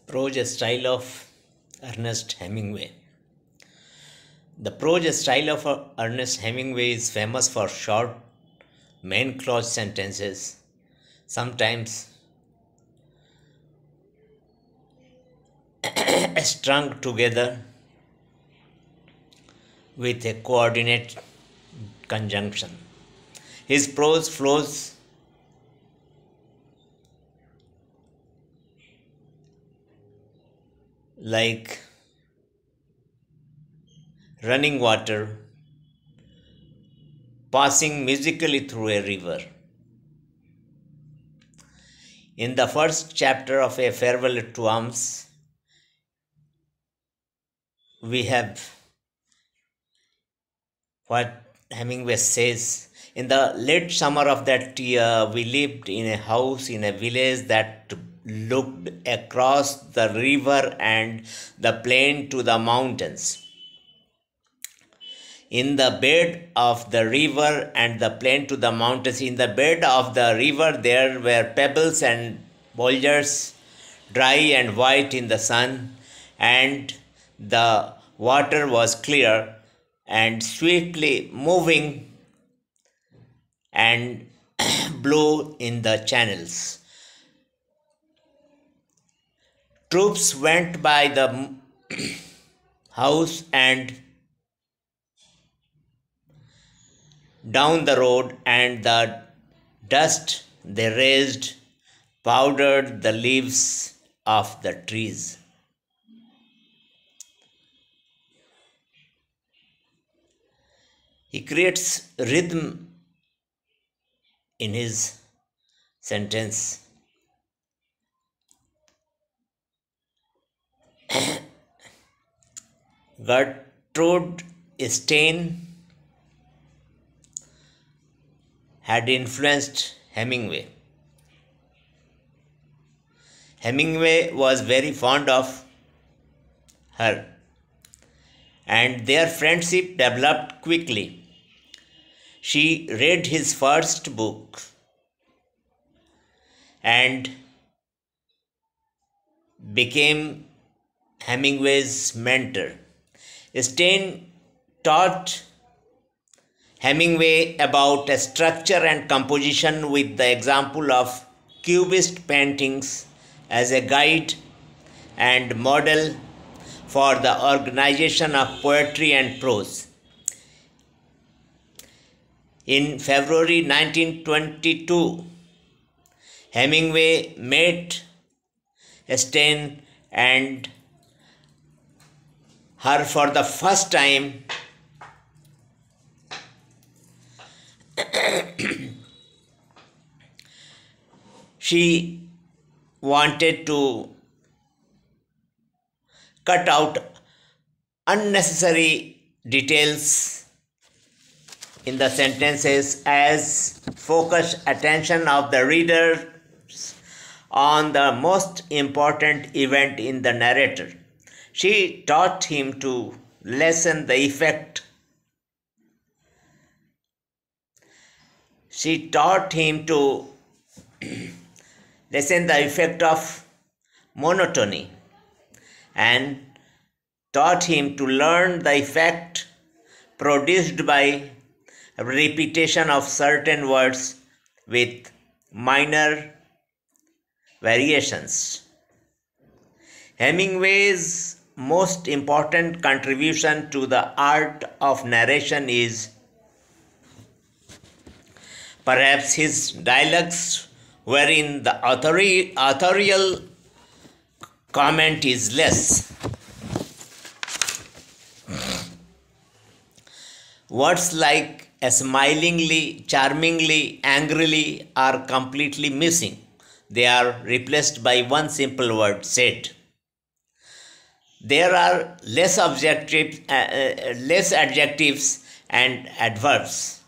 Prose style of Ernest Hemingway. The prose style of Ernest Hemingway is famous for short, main clause sentences, sometimes strung together with a coordinate conjunction. His prose flows like running water passing musically through a river. In the first chapter of A Farewell to Arms, we have what Hemingway says. In the late summer of that year, we lived in a house in a village that looked across the river and the plain to the mountains. In the bed of the river and the plain to the mountains, in the bed of the river there were pebbles and boulders, dry and white in the sun, and the water was clear and swiftly moving and blew in the channels. Troops went by the house and down the road, and the dust they raised powdered the leaves of the trees. He creates rhythm in his sentence. Gertrude Stein had influenced Hemingway. Hemingway was very fond of her, and their friendship developed quickly. She read his first book and became Hemingway's mentor. Stein taught Hemingway about structure and composition with the example of Cubist paintings as a guide and model for the organization of poetry and prose. In February 1922, Hemingway met Stein and her for the first time. She wanted to cut out unnecessary details in the sentences as focus attention of the readers on the most important event in the narrator. She taught him to lessen the effect. She taught him to lessen the effect of monotony and taught him to learn the effect produced by repetition of certain words with minor variations. Hemingway's most important contribution to the art of narration is perhaps his dialogues, wherein the authorial comment is less. Words like smilingly, charmingly, angrily are completely missing. They are replaced by one simple word, said. There are less adjectives and adverbs.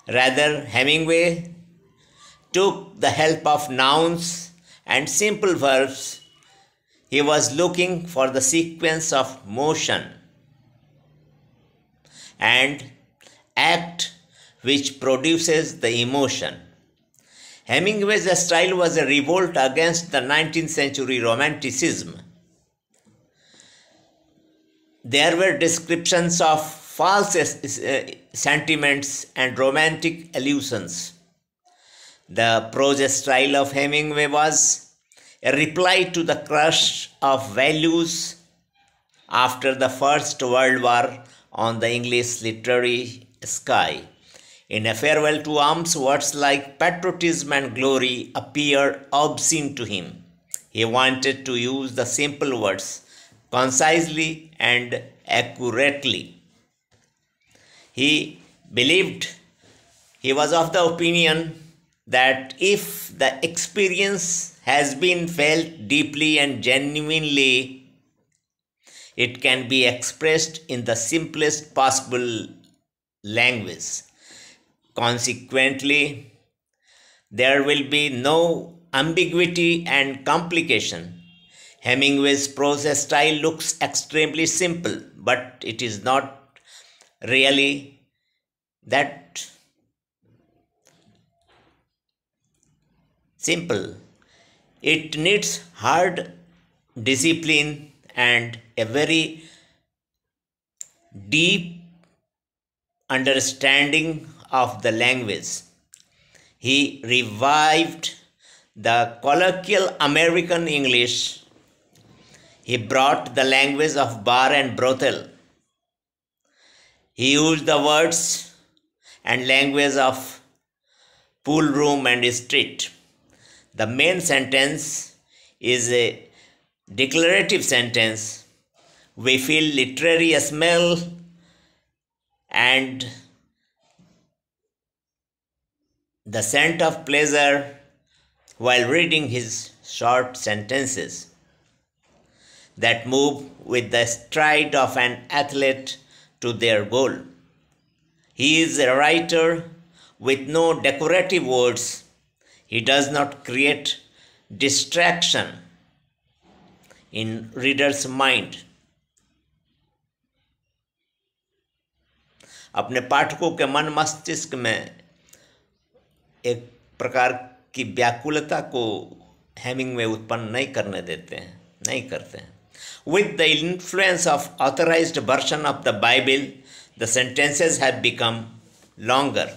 Rather, Hemingway took the help of nouns and simple verbs He was looking for the sequence of motion and act which produces the emotion. Hemingway's style was a revolt against the 19th century romanticism. There were descriptions of false sentiments and romantic allusions. The prose style of Hemingway was a reply to the crush of values after the First World War on the English literary sky. In A Farewell to Arms, words like patriotism and glory appeared obscene to him. He wanted to use the simple words concisely and accurately. He was of the opinion that if the experience has been felt deeply and genuinely, it can be expressed in the simplest possible language. Consequently, there will be no ambiguity and complication. Hemingway's prose style looks extremely simple, but it is not really that simple. It needs hard discipline and a very deep understanding of the language. He revived the colloquial American English. He brought the language of bar and brothel. He used the words and language of pool room and street. The main sentence is a declarative sentence. We feel literary smell and the scent of pleasure while reading his short sentences that move with the stride of an athlete to their goal. He is a writer with no decorative words. He does not create distraction in reader's mind. अपने पाठकों के मन मस्तिष्क में एक प्रकार की व्याकुलता को हेमिंगवे उत्पन्न नहीं करते हैं. With the influence of authorized version of the Bible, the sentences have become longer.